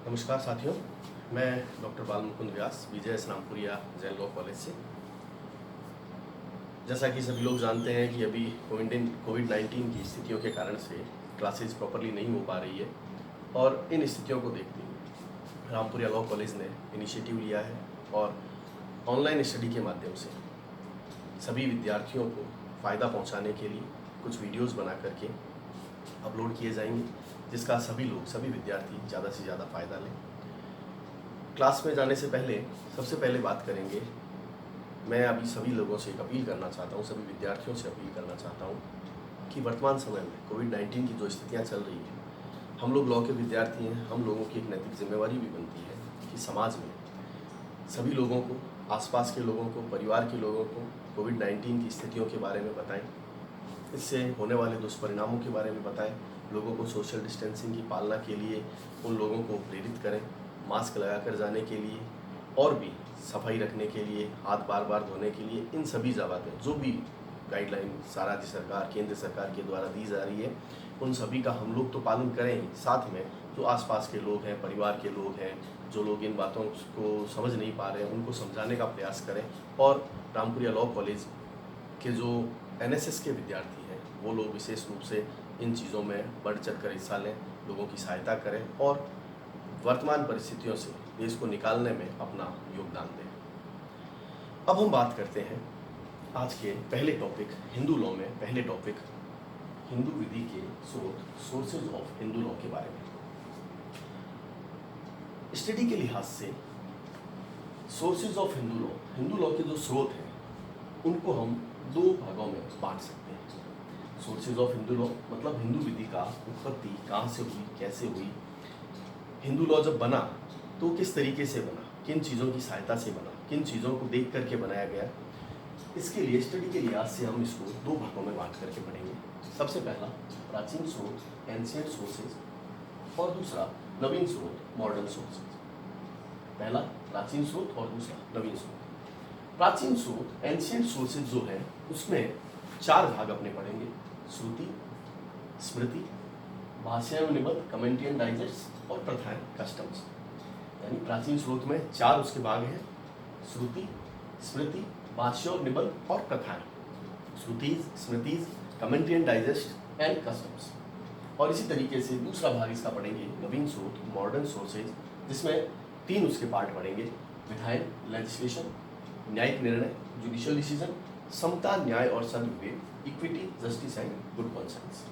नमस्कार साथियों, मैं डॉक्टर बाल मुकुंद व्यास विजय रामपुरिया जैन लॉ कॉलेज से। जैसा कि सभी लोग जानते हैं कि अभी कोविड-19 की स्थितियों के कारण से क्लासेज प्रॉपरली नहीं हो पा रही है और इन स्थितियों को देखते हुए रामपुरिया लॉ कॉलेज ने इनिशिएटिव लिया है और ऑनलाइन स्टडी के माध्यम से सभी विद्यार्थियों को फ़ायदा पहुंचाने के लिए कुछ वीडियोस बना करके अपलोड किए जाएंगे, जिसका सभी विद्यार्थी ज़्यादा से ज़्यादा फ़ायदा लें। क्लास में जाने से पहले सबसे पहले बात करेंगे, मैं अभी सभी लोगों से एक अपील करना चाहता हूँ, सभी विद्यार्थियों से अपील करना चाहता हूँ कि वर्तमान समय में कोविड-19 की जो स्थितियाँ चल रही हैं, हम लोग लॉ के विद्यार्थी हैं, हम लोगों की एक नैतिक जिम्मेवारी भी बनती है कि समाज में सभी लोगों को, आसपास के लोगों को, परिवार के लोगों को कोविड-19 की स्थितियों के बारे में बताएं, इससे होने वाले दुष्परिणामों के बारे में बताएं, लोगों को सोशल डिस्टेंसिंग की पालना के लिए उन लोगों को प्रेरित करें, मास्क लगाकर जाने के लिए और भी सफाई रखने के लिए, हाथ बार बार धोने के लिए, इन सभी ज़ाबतें जो भी गाइडलाइन राज्य सरकार, केंद्र सरकार के द्वारा दी जा रही है, उन सभी का हम लोग तो पालन करें ही, साथ में जो आसपास के लोग हैं, परिवार के लोग हैं, जो लोग इन बातों को समझ नहीं पा रहे हैं, उनको समझाने का प्रयास करें। और रामपुरिया लॉ कॉलेज के जो एनएसएस के विद्यार्थी हैं, वो लोग विशेष रूप से इन चीज़ों में बढ़ चढ़ कर हिस्सा लें, लोगों की सहायता करें और वर्तमान परिस्थितियों से देश को निकालने में अपना योगदान दें। अब हम बात करते हैं आज के पहले टॉपिक, हिंदू लॉ में पहले टॉपिक, हिंदू विधि के स्रोत, सोर्सेज ऑफ हिंदू लॉ के बारे में। स्टडी के लिहाज से सोर्सेज ऑफ हिंदू लॉ के जो स्रोत हैं, उनको हम दो भागों में बांट सकते हैं। सोर्सेज ऑफ हिंदू लॉ मतलब हिंदू विधि का उत्पत्ति कहाँ से हुई, कैसे हुई, हिंदू लॉ जब बना तो किस तरीके से बना, किन चीज़ों की सहायता से बना, किन चीज़ों को देख करके बनाया गया। इसके लिए स्टडी के लिहाज से हम इसको दो भागों में बांट करके पढ़ेंगे। सबसे पहला प्राचीन स्रोत, एंशिएंट सोर्सेज, और दूसरा नवीन स्रोत, मॉडर्न सोर्सेज। पहला प्राचीन स्रोत और दूसरा नवीन स्रोत। प्राचीन स्रोत, एंशिएंट सोर्सेज जो है, उसमें चार भाग अपने पढ़ेंगे: श्रुति, स्मृति, भाष्य एवं निबंध, कमेंट्री एंड डाइजेस्ट, और प्रथाएं, कस्टम्स। यानी प्राचीन स्रोत में चार उसके भाग हैं: श्रुति, स्मृति, भाष्य और निबंध और प्रथाएं। श्रुतिज, स्मृतिज, commentary and digest and customs. और इसी तरीके से दूसरा भाग इसका पढ़ेंगे नवीन स्रोत, मॉडर्न सोर्सेज, जिसमें तीन उसके पार्ट पढ़ेंगे: विधायन, लेजिस्लेशन, न्यायिक निर्णय, जुडिशियल डिसीजन, समता, न्याय और सद्विवेक, equity, justice and good conscience.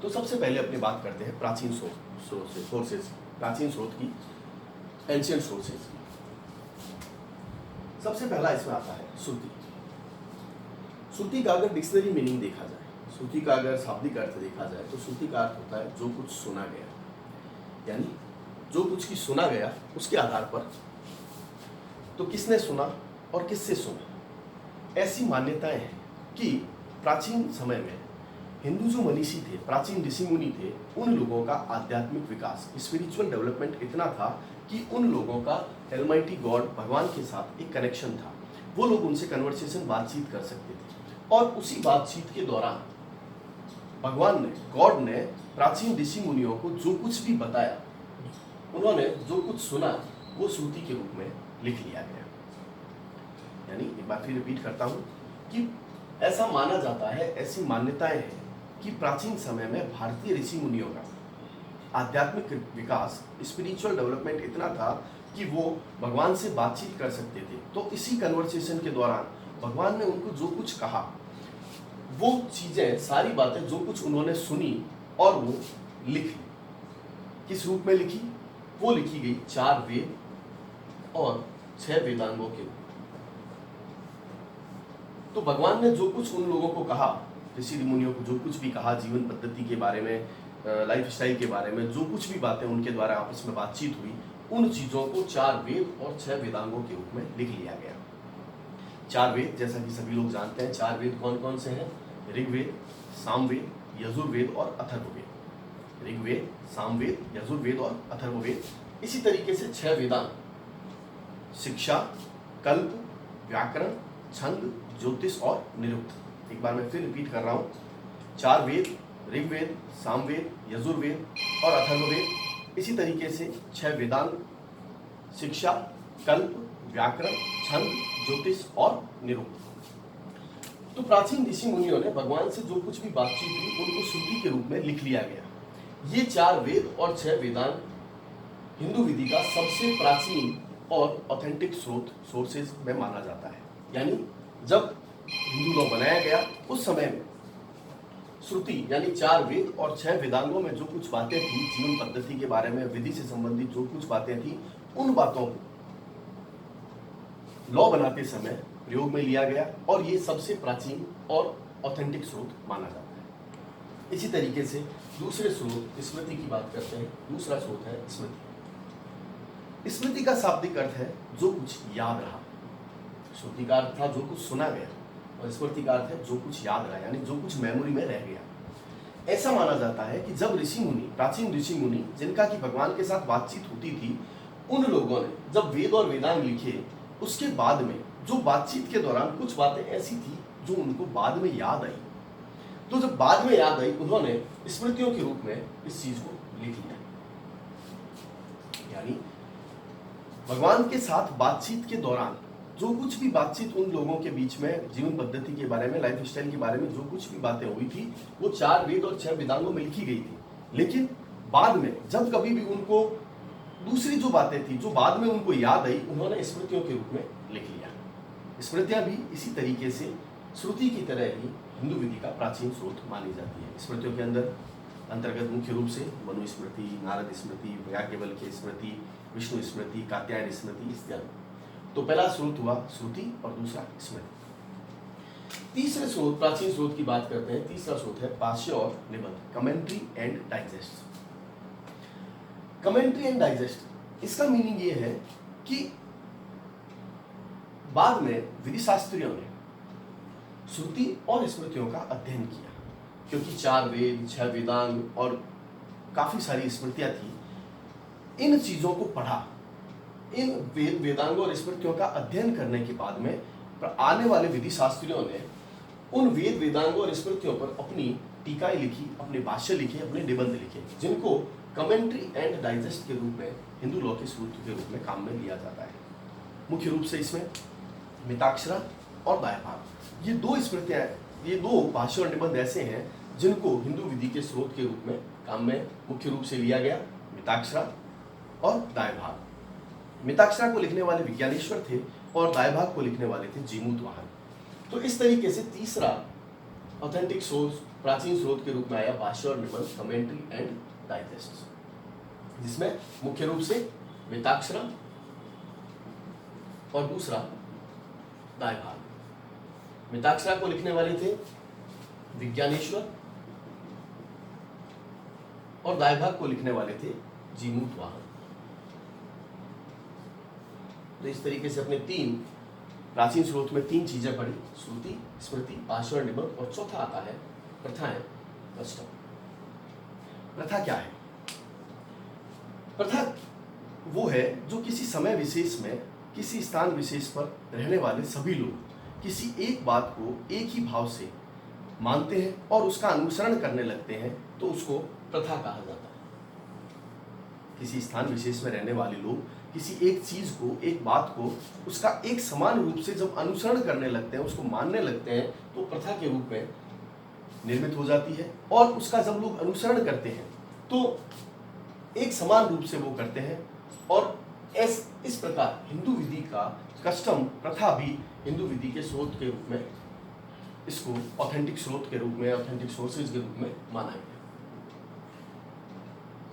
तो सबसे पहले अपनी बात करते हैं प्राचीन सोर्सेज, प्राचीन स्रोत की, एंशिएंट सोर्सेज की। सबसे पहला इसमें आता है श्रुति। श्रुति का अगर डिक्शनरी मीनिंग देखा जाए, श्रुति का अगर शाब्दिक अर्थ देखा जाए, तो श्रुति का अर्थ होता है जो कुछ सुना गया। यानी जो कुछ की सुना गया, उसके आधार पर तो किसने सुना और किससे सुना। ऐसी मान्यताएं हैं कि प्राचीन समय में हिंदू जो मनीषी थे, प्राचीन ऋषि मुनि थे, उन लोगों का आध्यात्मिक विकास, स्पिरिचुअल डेवलपमेंट इतना था कि उन लोगों का एलमाइटी गॉड, भगवान के साथ एक कनेक्शन था। वो लोग उनसे कन्वर्सेशन, बातचीत कर सकते थे और उसी बातचीत के दौरान भगवान ने, गॉड ने प्राचीन ऋषि मुनियों को जो कुछ भी बताया, उन्होंने जो कुछ सुना, वो श्रुति के रूप में लिख लिया गया। यानी एक बार फिर रिपीट करता हूं कि ऐसा माना जाता है, ऐसी मान्यताएं हैं कि प्राचीन समय में भारतीय ऋषि मुनियों का आध्यात्मिक विकास, स्पिरिचुअल डेवलपमेंट इतना था कि वो भगवान से बातचीत कर सकते थे। तो इसी कन्वर्सेशन के दौरान भगवान ने उनको जो कुछ कहा, वो चीजें, सारी बातें जो कुछ उन्होंने सुनी और वो लिख ली। किस रूप में लिखी? वो लिखी गई 4 वेद और 6 वेदांगों के रूप। तो भगवान ने जो कुछ उन लोगों को कहा, ऋषि मुनियों को जो कुछ भी कहा, जीवन पद्धति के बारे में, लाइफ स्टाइल के बारे में, जो कुछ भी बातें उनके द्वारा आपस में बातचीत हुई, उन चीज़ों को 4 वेद और 6 वेदांगों के रूप में लिख लिया गया। 4 वेद, जैसा कि सभी लोग जानते हैं, 4 वेद कौन कौन से हैं? ऋग्वेद, सामवेद, यजुर्वेद और अथर्ववेद। ऋग्वेद, सामवेद, यजुर्वेद और अथर्ववेद। इसी तरीके से 6 वेदांग: शिक्षा, कल्प, व्याकरण, छंद, ज्योतिष और निरुक्त। एक बार मैं फिर रिपीट कर रहा हूँ: 4 वेद, ऋग्वेद, सामवेद, यजुर्वेद और अथर्ववेद। इसी तरीके से 6 वेदांग, शिक्षा, कल्प, व्याकरण, छंद, ज्योतिष और निरूपण। तो प्राचीन ऋषि मुनियों ने भगवान से जो कुछ भी बातचीत हुई उनको श्रुति के रूप में लिख लिया गया। ये 4 वेद और 6 वेदांग हिंदू विधि का सबसे प्राचीन और ऑथेंटिक सोर्सेज में माना जाता है। यानी जब हिंदू लॉ बनाया गया उस समय में श्रुति यानी 4 वेद और 6 वेदांगों में जो कुछ बातें थी, जीवन पद्धति के बारे में, विधि से संबंधित जो कुछ बातें थी, उन बातों को लॉ बनाते समय प्रयोग में लिया गया और ये सबसे प्राचीन और ऑथेंटिक स्रोत माना जाता है। इसी तरीके से दूसरे स्रोत स्मृति की बात करते हैं। दूसरा स्रोत है स्मृति। स्मृति का शाब्दिक अर्थ है जो कुछ याद रहा। श्रुति का अर्थ था जो कुछ सुना गया और स्मृति का अर्थ है जो कुछ याद रहा, यानी जो कुछ मेमोरी में रह गया। ऐसा माना जाता है कि जब ऋषि मुनि, प्राचीन ऋषि मुनि जिनका कि भगवान के साथ बातचीत होती थी, उन लोगों ने जब वेद और वेदांग लिखे, उसके बाद में जो बातचीत के दौरान कुछ बातें ऐसी थी जो उनको बाद में याद आई, तो जब बाद में याद आई उन्होंने स्मृतियों के रूप में इस चीज को लिख लिया। यानी भगवान के साथ बातचीत के दौरान जो कुछ भी बातचीत उन लोगों के बीच में, जीवन पद्धति के बारे में, लाइफ स्टाइल के बारे में जो कुछ भी बातें हुई थी, वो 4 वेद और 6 वेदांगों में लिखी गई थी। लेकिन बाद में जब कभी भी उनको दूसरी जो बातें थी जो बाद में उनको याद आई, उन्होंने स्मृतियों के रूप में लिख लिया। स्मृतियां भी इसी तरीके से श्रुति की तरह ही हिंदू विधि का प्राचीन स्रोत मानी जाती है। स्मृतियों के अंतर्गत मुख्य रूप से मनु स्मृति, नारद स्मृति, याज्ञवल्क्य स्मृति, विष्णु स्मृति, कात्यायन स्मृति इत्यादि। तो पहला स्रोत हुआ श्रुति और दूसरा स्मृति। तीसरे स्रोत, प्राचीन स्रोत की बात करते हैं। तीसरा स्रोत है भाष्य और निबंध, commentary and digest. Commentary and digest, इसका मीनिंग ये है कि बाद में विधि शास्त्रियों ने श्रुति और स्मृतियों का अध्ययन किया, क्योंकि 4 वेद, 6 वेदांग और काफी सारी स्मृतियां थी। इन चीजों को पढ़ा, इन वेद, वेदांगों और स्मृतियों का अध्ययन करने के बाद में आने वाले विधि शास्त्रियों ने उन वेद, वेदांगों और स्मृतियों पर अपनी टीकाएं लिखी, अपने भाष्य लिखे, अपने निबंध लिखे, जिनको कमेंट्री एंड डाइजेस्ट के रूप में हिंदू लॉ के सूत्र के रूप में काम में लिया जाता है। मुख्य रूप से इसमें मिताक्षरा और दायभाग, ये 2 स्मृतियां, ये 2 भाष्य और निबंध ऐसे हैं जिनको हिंदू विधि के स्रोत के रूप में काम में मुख्य रूप से लिया गया। मिताक्षरा और दायभाग। मिताक्षरा को लिखने वाले विज्ञानेश्वर थे और दायभाग को लिखने वाले थे जीमूतवाहन। तो इस तरीके से तीसरा ऑथेंटिक सोर्स, प्राचीन स्रोत के रूप में आया भाष्य और निबंध, कमेंट्री एंड डाइजेस्ट, जिसमें मुख्य रूप से मिताक्षरा और दूसरा दायभाग। मिताक्षरा को लिखने वाले थे विज्ञानेश्वर और दायभाग को लिखने वाले थे जीमूतवाहन। तो इस तरीके से अपने 3 प्राचीन स्रोत में 3 चीजें पढ़ी, श्रुति, स्मृति, भाष्य और निबंध, और चौथा आता है प्रथाएं, कस्टम। प्रथा क्या है? प्रथा वो है जो किसी समय विशेष में, किसी स्थान विशेष पर रहने वाले सभी लोग किसी एक बात को एक ही भाव से मानते हैं और उसका अनुसरण करने लगते हैं, तो उसको प्रथा कहा जाता है। किसी स्थान विशेष में रहने वाले लोग किसी एक चीज को, एक बात को, उसका एक समान रूप से जब अनुसरण करने लगते हैं, उसको मानने लगते हैं, तो प्रथा के रूप में निर्मित हो जाती है। और उसका जब लोग अनुसरण करते हैं तो एक समान रूप से वो करते हैं। और इस प्रकार हिंदू विधि का कस्टम, प्रथा भी हिंदू विधि के स्रोत के रूप में, इसको ऑथेंटिक स्रोत के रूप में, ऑथेंटिक सोर्सेज के रूप में माना गया।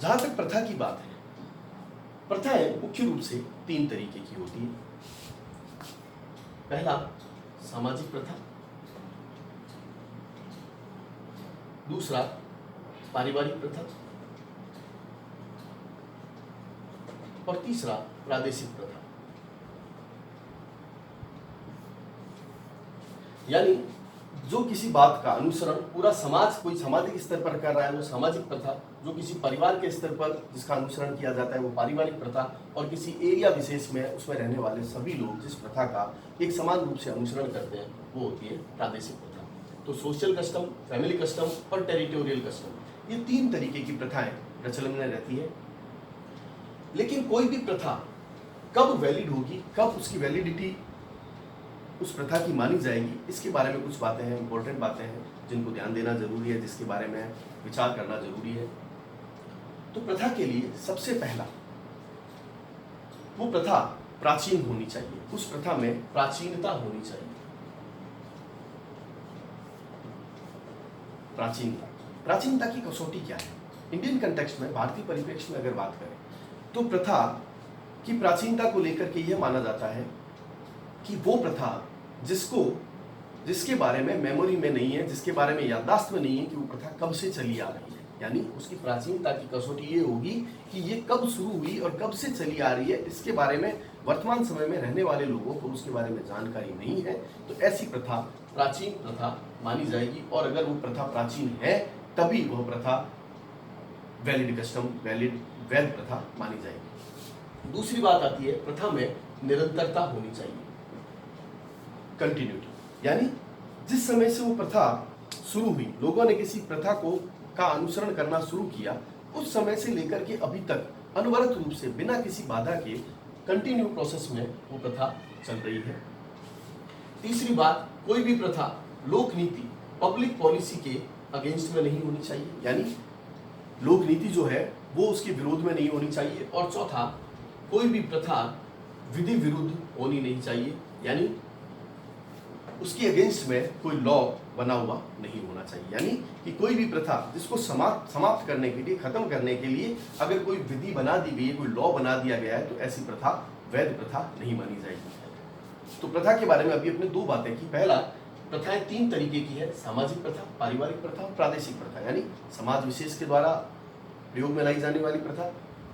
जहां तक प्रथा की बात है, प्रथाएं मुख्य रूप से 3 तरीके की होती है। पहला सामाजिक प्रथा, दूसरा पारिवारिक प्रथा और तीसरा प्रादेशिक प्रथा। यानी जो किसी बात का अनुसरण पूरा समाज, कोई सामाजिक स्तर पर कर रहा है वो सामाजिक प्रथा, जो किसी परिवार के स्तर पर जिसका अनुसरण किया जाता है वो पारिवारिक प्रथा, और किसी एरिया विशेष में उसमें रहने वाले सभी लोग जिस प्रथा का एक समान रूप से अनुसरण करते हैं वो होती है प्रादेशिक प्रथा। तो सोशल कस्टम, फैमिली कस्टम और टेरिटोरियल कस्टम, ये 3 तरीके की प्रथाएं प्रचलन में रहती है। लेकिन कोई भी प्रथा कब वैलिड होगी, कब उसकी वैलिडिटी उस प्रथा की मानी जाएगी, इसके बारे में कुछ बातें हैं, इंपॉर्टेंट बातें हैं जिनको ध्यान देना जरूरी है, जिसके बारे में विचार करना जरूरी है। तो प्रथा के लिए सबसे पहला, वो प्रथा प्राचीन होनी चाहिए, उस प्रथा में प्राचीनता होनी चाहिए। प्राचीनता की कसौटी क्या है? इंडियन कंटेक्स्ट में, भारतीय परिप्रेक्ष्य में अगर बात करें तो प्रथा की प्राचीनता को लेकर के यह माना जाता है कि वो प्रथा जिसके बारे में मेमोरी में नहीं है, जिसके बारे में याददाश्त में नहीं है कि वो प्रथा कब से चली आ रही है, यानी उसकी प्राचीनता की कसौटी ये होगी कि ये कब शुरू हुई और कब से चली आ रही है, इसके बारे में वर्तमान समय में रहने वाले लोगों को उसके बारे में जानकारी नहीं है, तो ऐसी प्रथा प्राचीन प्रथा मानी जाएगी। और अगर वो प्रथा प्राचीन है तभी वह प्रथा वैलिड कस्टम, वैध प्रथा मानी जाएगी। दूसरी बात आती है, प्रथा में निरंतरता होनी चाहिए, कंटिन्यूटी, यानी जिस समय से वो प्रथा शुरू हुई, लोगों ने किसी प्रथा का अनुसरण करना शुरू किया, उस समय से लेकर के अभी तक अनवरत रूप से बिना किसी बाधा के कंटिन्यू प्रोसेस में वो प्रथा चल रही है। तीसरी बात, कोई भी प्रथा लोक नीति, पब्लिक पॉलिसी के अगेंस्ट में नहीं होनी चाहिए, यानी लोक नीति जो है वो उसके विरोध में नहीं होनी चाहिए। और चौथा, कोई भी प्रथा विधि विरुद्ध होनी नहीं चाहिए, यानी उसके अगेंस्ट में कोई लॉ बना हुआ नहीं होना चाहिए, यानी कि कोई भी प्रथा जिसको समाप्त करने के लिए, खत्म करने के लिए अगर कोई विधि बना दी गई है, कोई लॉ बना दिया गया है, तो ऐसी प्रथा वैध प्रथा नहीं मानी जाएगी। तो प्रथा के बारे में अभी अपने दो बातें की। पहला, प्रथाएं तीन तरीके की है, सामाजिक प्रथा, पारिवारिक प्रथा और प्रादेशिक प्रथा, यानी समाज विशेष के द्वारा प्रयोग में लाई जाने वाली प्रथा,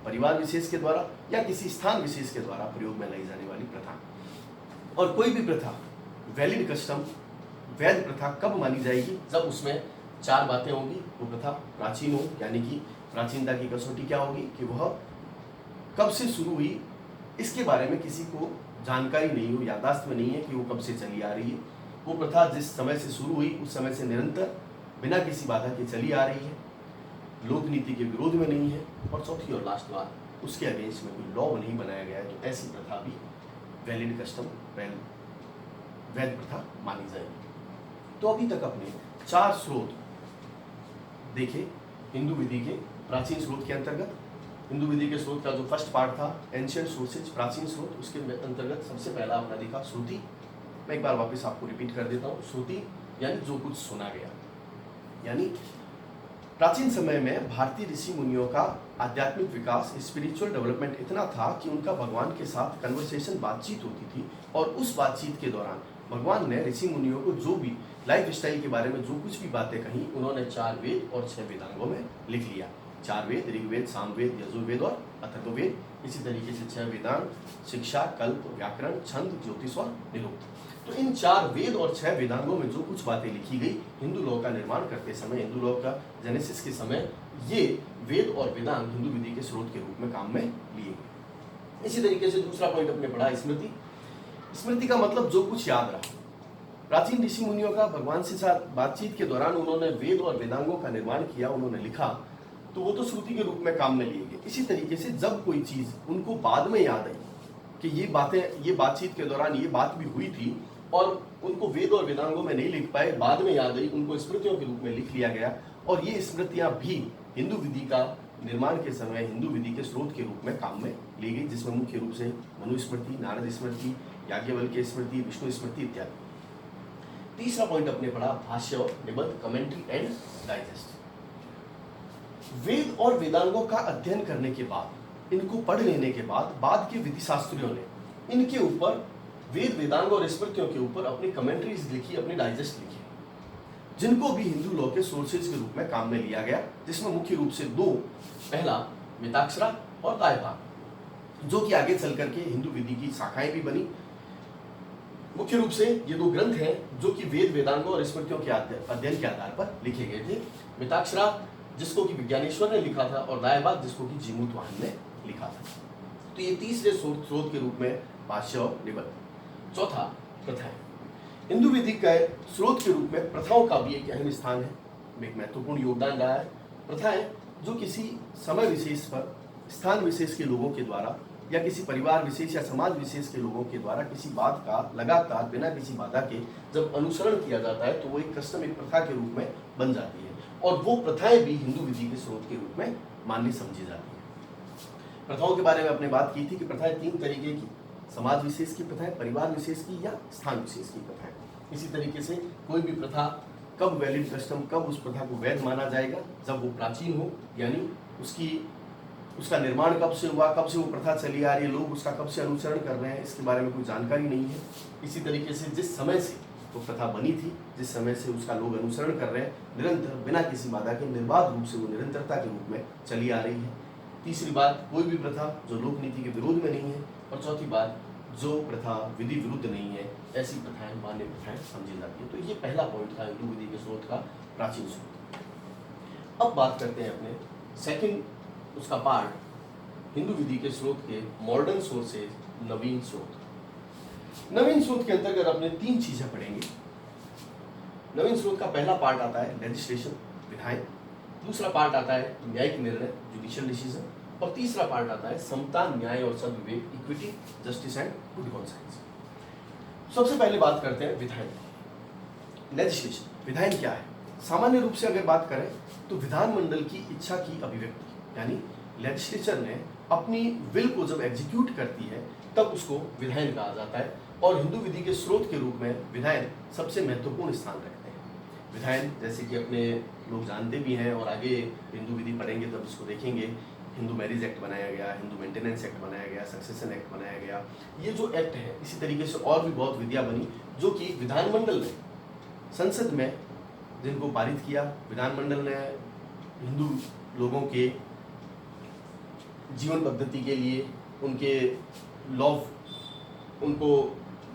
परिवार विशेष के द्वारा या किसी स्थान विशेष के द्वारा प्रयोग में लाई जाने वाली प्रथा। और कोई भी प्रथा वैलिड कस्टम, वैध प्रथा कब मानी जाएगी? जब उसमें चार बातें होंगी। वो प्रथा प्राचीन हो, यानी कि प्राचीनता की कसौटी क्या होगी कि वह कब से शुरू हुई, इसके बारे में किसी को जानकारी नहीं हो, याददाश्त में नहीं है कि वो कब से चली आ रही है। वो प्रथा जिस समय से शुरू हुई उस समय से निरंतर बिना किसी बाधा के चली आ रही है, लोक नीति के विरोध में नहीं है। और चौथी और लास्ट बात, उसके अगेंस्ट में कोई लॉ नहीं बनाया गया है, तो ऐसी प्रथा भी वैलिड कस्टम, वैध प्रथा मानी जाएगी। तो अभी तक अपने चार स्रोत देखे हिंदू विधि के, प्राचीन स्रोत के अंतर्गत। हिंदू विधि के स्रोत का जो फर्स्ट पार्ट था एंशिएंट सोर्सेज, प्राचीन स्रोत, उसके अंतर्गत सबसे पहला अपना देखा श्रुति। मैं एक बार वापस आपको रिपीट कर देता हूँ। श्रुति यानी जो कुछ सुना गया, यानी प्राचीन समय में भारतीय ऋषि मुनियों का आध्यात्मिक विकास, स्पिरिचुअल डेवलपमेंट इतना था कि उनका भगवान के साथ कन्वर्सेशन, बातचीत होती थी, और उस बातचीत के दौरान भगवान ने ऋषि मुनियों को जो भी लाइफ स्टाइल के बारे में जो कुछ भी बातें कही, उन्होंने 4 वेद और 6 वेदांगों में लिख लिया। 4 वेद, ऋग्वेद, सामवेद, यजुर्वेद और अथर्ववेद। इसी तरीके से 6 वेदांग, शिक्षा, कल्प, व्याकरण, छंद, ज्योतिष और निरुक्त। तो इन 4 वेद और 6 वेदांगों में जो कुछ बातें लिखी गई, हिंदू लॉ का निर्माण करते समय, हिंदू लॉ का जेनेसिस के समय, ये वेद और वेदांग हिंदू विधि के स्रोत के रूप में काम में लिए गए। इसी तरीके से दूसरा पॉइंट अपने पढ़ा स्मृति। स्मृति का मतलब जो कुछ याद रहा। प्राचीन ऋषि मुनियों का भगवान से साथ बातचीत के दौरान उन्होंने वेद और वेदांगों का निर्माण किया, उन्होंने लिखा, तो वो तो श्रुति के रूप में काम में लिए गए। इसी तरीके से जब कोई चीज उनको बाद में याद आई कि ये बातें, ये बातचीत के दौरान ये बात भी हुई थी, और उनको वेद और वेदांगों में नहीं लिख पाए, बाद में याद आई, उनको स्मृतियों के रूप में लिख लिया गया। और ये स्मृतियां भी हिंदू विधि का निर्माण के समय हिंदू विधि के स्रोत के रूप में काम में ली गई, जिसमें मुख्य रूप से मनुस्मृति, नारद स्मृति, याज्ञवल्क्य स्मृति, विष्णु स्मृति इत्यादि। तीसरा पॉइंट अपने पढ़ा भाष्य, निबंध, कमेंट्री एंड डाइजेस्ट। वेद और वेदांगों का अध्ययन करने के बाद, इनको पढ़ लेने के बाद के विधि शास्त्रियों ने इनके ऊपर, वेद, वेदांग और स्मृतियों के ऊपर अपनी कमेंट्रीज लिखी, अपनी डाइजेस्ट लिखी, जिनको भी हिंदू लॉ के सोर्सेज के रूप में काम में लिया गया, जिसमें मुख्य रूप से 2, पहला मिताक्षरा और गायभाग, जो कि आगे चल करके हिंदू विधि की शाखाएं भी बनी। मुख्य रूप से ये 2 ग्रंथ हैं जो कि वेद, वेदांगों और स्मृतियों के अध्ययन के आधार पर लिखे गए थे। मिताक्षरा जिसको कि विज्ञानेश्वर ने लिखा था, और गायभाग जिसको कि जीमूतवाहन ने लिखा था। तो ये तीसरे स्रोत के रूप में भाष्य और निबंध। चौथा, प्रथाएं। हिंदू विधि के स्रोत के रूप में प्रथाओं का भी एक अहम स्थान है, एक महत्वपूर्ण योगदान रहा है। प्रथाएं जो किसी समय विशेष पर स्थान विशेष के लोगों के द्वारा या किसी परिवार विशेष या समाज विशेष के लोगों के द्वारा किसी बात का लगातार बिना किसी बाधा के जब अनुसरण किया जाता है तो वो एक कस्टम, एक प्रथा के रूप में बन जाती है, और वो प्रथाएं भी हिंदू विधि के स्रोत के रूप में मान्य समझी जाती है। प्रथाओं के बारे में आपने बात की थी कि प्रथाएं 3 तरीके की, समाज विशेष की प्रथाएं, परिवार विशेष की या स्थान विशेष की प्रथाएं। इसी तरीके से कोई भी प्रथा कब वैलिड कस्टम, कब उस प्रथा को वैध माना जाएगा, जब वो प्राचीन हो, यानी उसका निर्माण कब से हुआ, कब से वो प्रथा चली आ रही है, लोग उसका कब से अनुसरण कर रहे हैं, इसके बारे में कोई जानकारी नहीं है। इसी तरीके से जिस समय से वो प्रथा बनी थी, जिस समय से उसका लोग अनुसरण कर रहे हैं, निरंतर बिना किसी बाधा के निर्बाध रूप से वो निरंतरता के रूप में चली आ रही है। तीसरी बात, कोई भी प्रथा जो लोक नीति के विरोध में नहीं है, और चौथी बात, जो प्रथा विधि विरुद्ध नहीं है, ऐसी प्रथाएं मान्य प्रथाएं समझी जाती है। तो ये पहला पॉइंट था हिंदू विधि के स्रोत का, प्राचीन स्रोत। अब बात करते हैं अपने सेकंड उसका पार्ट, हिंदू विधि के स्रोत के मॉडर्न सोर्सेज, नवीन स्रोत। नवीन स्रोत के अंतर्गत अपने 3 चीजें पढ़ेंगे। नवीन स्रोत का पहला पार्ट आता है लेजिस्लेशन, विधायन, दूसरा पार्ट आता है न्यायिक निर्णय, जुडिशियल डिसीजन, और तीसरा पार्ट आता है समता, न्याय और सद्विवेक, equity, justice and good conscience. सबसे पहले बात करते हैं विधायन, लेजिस्लेशन। विधायन क्या है? सामान्य रूप से अगर बात करें तो विधानमंडल की इच्छा की अभिव्यक्ति, यानी लेजिस्लेचर ने अपनी विल को जब एग्जीक्यूट करती है तब उसको विधायन कहा जाता है, और हिंदू विधि के स्रोत के रूप में विधायन सबसे महत्वपूर्ण स्थान रखते हैं। विधायन जैसे कि अपने लोग जानते भी हैं, और आगे हिंदू विधि पढ़ेंगे तब इसको देखेंगे, हिंदू मैरिज एक्ट बनाया गया, हिंदू मेंटेनेंस एक्ट बनाया गया, सक्सेशन एक्ट बनाया गया, ये जो एक्ट है, इसी तरीके से और भी बहुत विधियां बनी जो कि विधानमंडल ने, संसद में जिनको पारित किया, विधानमंडल ने हिंदू लोगों के जीवन पद्धति के लिए, उनके लॉ, उनको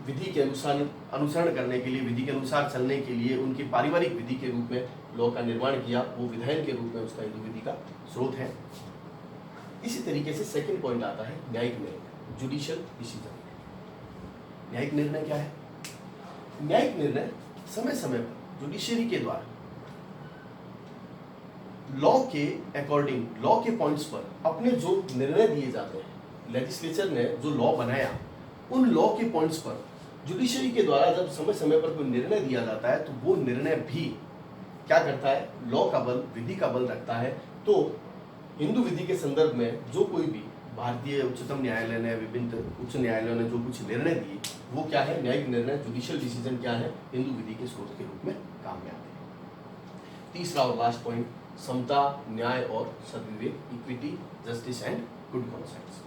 विधि के अनुसरण करने के लिए, विधि के अनुसार चलने के लिए उनकी पारिवारिक विधि के रूप में लॉ का निर्माण किया, वो विधायन के रूप में उसका हिंदू विधि का स्रोत है। इसी तरीके से सेकंड पॉइंट आता है न्यायिक निर्णय, जुडिशियल डिसीजन। न्यायिक निर्णय क्या है? न्यायिक निर्णय समय समय पर जुडिशियरी के द्वारा लॉ के अकॉर्डिंग, लॉ के पॉइंट्स पर अपने जो निर्णय दिए जाते हैं, लेजिस्लेचर ने जो लॉ बनाया, उन लॉ के पॉइंट्स पर जुडिशरी के द्वारा जब समय समय पर कोई निर्णय दिया जाता है तो वो निर्णय भी क्या करता है? लॉ का बल, विधि का बल रखता है। तो हिंदू विधि के संदर्भ में जो कोई भी भारतीय उच्चतम न्यायालय ने, विभिन्न उच्च न्यायालयों ने जो कुछ निर्णय दिए, वो क्या है? न्यायिक निर्णय, जुडिशियल डिसीजन क्या है? हिंदू विधि के स्रोत के रूप में काम में आते हैं। तीसरा और लास्ट पॉइंट, समता, न्याय और सद्विवेक, equity, justice and good conscience.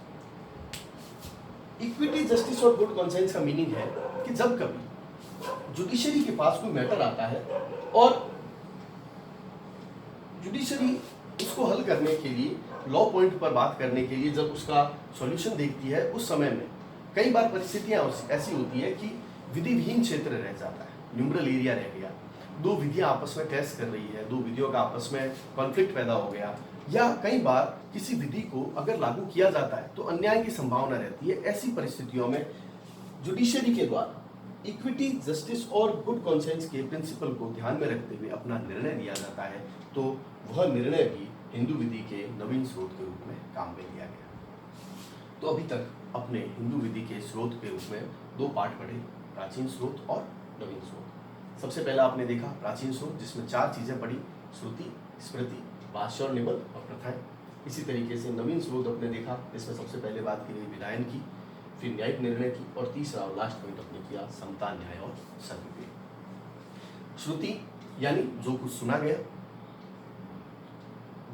Equity, justice और गुड कॉन्साइंस का मीनिंग है कि जब कभी जुडिशरी के पास कोई मैटर आता है और जुडिशरी उसको हल करने के लिए, लॉ पॉइंट पर बात करने के लिए जब उसका सॉल्यूशन देखती है, उस समय में कई बार परिस्थितियां ऐसी होती है कि विधि विहीन क्षेत्र रह जाता है, न्यूमरल एरिया रह गया, दो विधियां आपस में क्लैश कर रही है, दो विधियों का आपस में कॉन्फ्लिक्ट पैदा हो गया, या कई बार किसी विधि को अगर लागू किया जाता है तो अन्याय की संभावना रहती है। ऐसी परिस्थितियों में जुडिशरी के द्वारा इक्विटी, जस्टिस और गुड कॉन्साइंस के प्रिंसिपल को ध्यान में रखते हुए अपना निर्णय दिया जाता है, तो वह निर्णय भी हिंदू विधि के नवीन स्रोत के रूप में काम में लिया गया। तो अभी तक अपने हिंदू विधि के स्रोत के रूप में दो पार्ट पढ़े, प्राचीन स्रोत और नवीन स्रोत। सबसे पहला आपने देखा प्राचीन स्रोत, जिसमें 4 चीजें पढ़ी, श्रुति, स्मृति, भाष्य और निबंध और प्रथाएं। इसी तरीके से नवीन स्रोत अपने देखा, इसमें सबसे पहले बात की गई विधायन की, फिर न्यायिक निर्णय की, और तीसरा और लास्ट पॉइंट अपने किया समता, न्याय और सद्विवेक। श्रुति यानी जो कुछ सुना गया,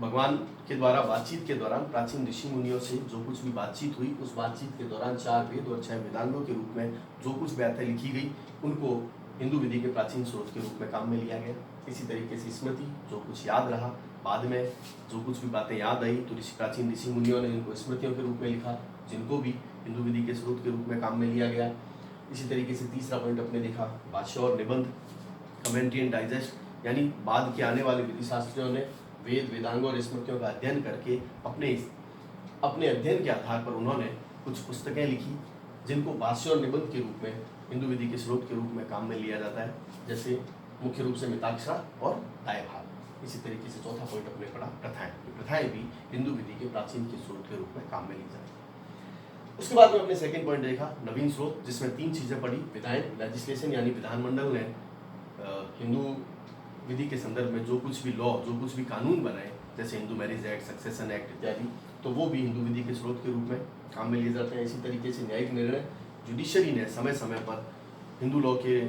भगवान के द्वारा बातचीत के दौरान प्राचीन ऋषि मुनियों से जो कुछ भी बातचीत हुई, उस बातचीत के दौरान 4 वेद और 6 वेदांगों के रूप में जो कुछ बातें लिखी गई, उनको हिंदू विधि के प्राचीन स्रोत के रूप में काम में लिया गया। इसी तरीके से स्मृति, जो कुछ याद रहा, बाद में जो कुछ भी बातें याद आई तो प्राचीन ऋषि मुनियों ने इनको स्मृतियों के रूप में लिखा, जिनको भी हिंदू विधि के स्रोत के रूप में काम में लिया गया। इसी तरीके से तीसरा पॉइंट अपने देखा भाष्य और निबंध, कमेंट्री एंड डाइजेस्ट, यानी बाद के आने वाले विधि शास्त्रियों ने वेद, वेदांगों और स्मृतियों का अध्ययन करके अपने अध्ययन के आधार पर उन्होंने कुछ पुस्तकें लिखी, जिनको भाष्य और निबंध के रूप में हिंदू विधि के स्रोत के रूप में काम में लिया जाता है। जैसे मुख्य रूप से मिताक्षरा और दायभाग। इसी तरीके से चौथा पॉइंट अपने पढ़ा प्रथाएं। प्रथाएं भी हिंदू विधि के प्राचीन के स्रोत के रूप में काम में ली जाती है। उसके बाद में अपने सेकंड पॉइंट देखा नवीन स्रोत, जिसमें 3 चीज़ें पढ़ी। विधायन लेजिस्लेशन यानी विधानमंडल ने हिंदू विधि के संदर्भ में जो कुछ भी लॉ, जो कुछ भी कानून बनाए, जैसे Hindu marriage act, succession act इत्यादि, तो वो भी हिंदू विधि के स्रोत के रूप में काम में लिए जाते हैं। इसी तरीके से न्यायिक निर्णय जुडिशरी ने समय समय पर हिंदू लॉ के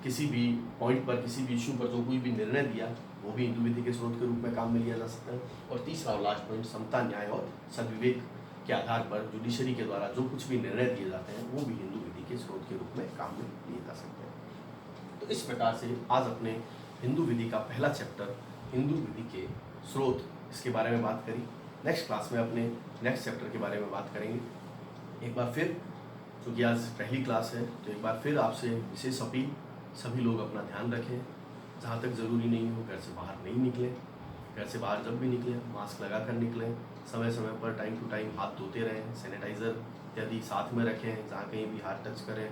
किसी भी पॉइंट पर, किसी भी इशू पर जो कोई भी निर्णय दिया, वो भी हिंदू विधि के स्रोत के रूप में काम में लिया जा सकता है। और तीसरा और लास्ट पॉइंट समता, न्याय और सद्विवेक के आधार पर जुडिशरी के द्वारा जो कुछ भी निर्णय दिए जाते हैं, वो भी हिंदू विधि के स्रोत के रूप में काम में लिए जा सकते हैं। तो इस प्रकार से आज अपने हिंदू विधि का पहला चैप्टर हिंदू विधि के स्रोत, इसके बारे में बात करी। नेक्स्ट क्लास में अपने नेक्स्ट चैप्टर के बारे में बात करेंगे। एक बार फिर, चूँकि आज पहली क्लास है, तो एक बार फिर आपसे विशेष अपील, सभी लोग अपना ध्यान रखें। जहाँ तक ज़रूरी नहीं हो घर से बाहर नहीं निकलें। घर से बाहर जब भी निकलें मास्क लगा कर निकलें। समय समय पर टाइम टू टाइम हाथ धोते रहें। सैनिटाइज़र इत्यादि साथ में रखें। जहाँ कहीं भी हाथ टच करें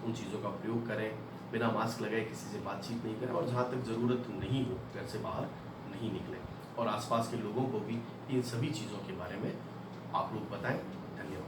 उन चीज़ों का प्रयोग करें। बिना मास्क लगाए किसी से बातचीत नहीं करें। और जहाँ तक ज़रूरत नहीं हो घर से बाहर नहीं निकलें। और आसपास के लोगों को भी इन सभी चीज़ों के बारे में आप लोग बताएं। धन्यवाद।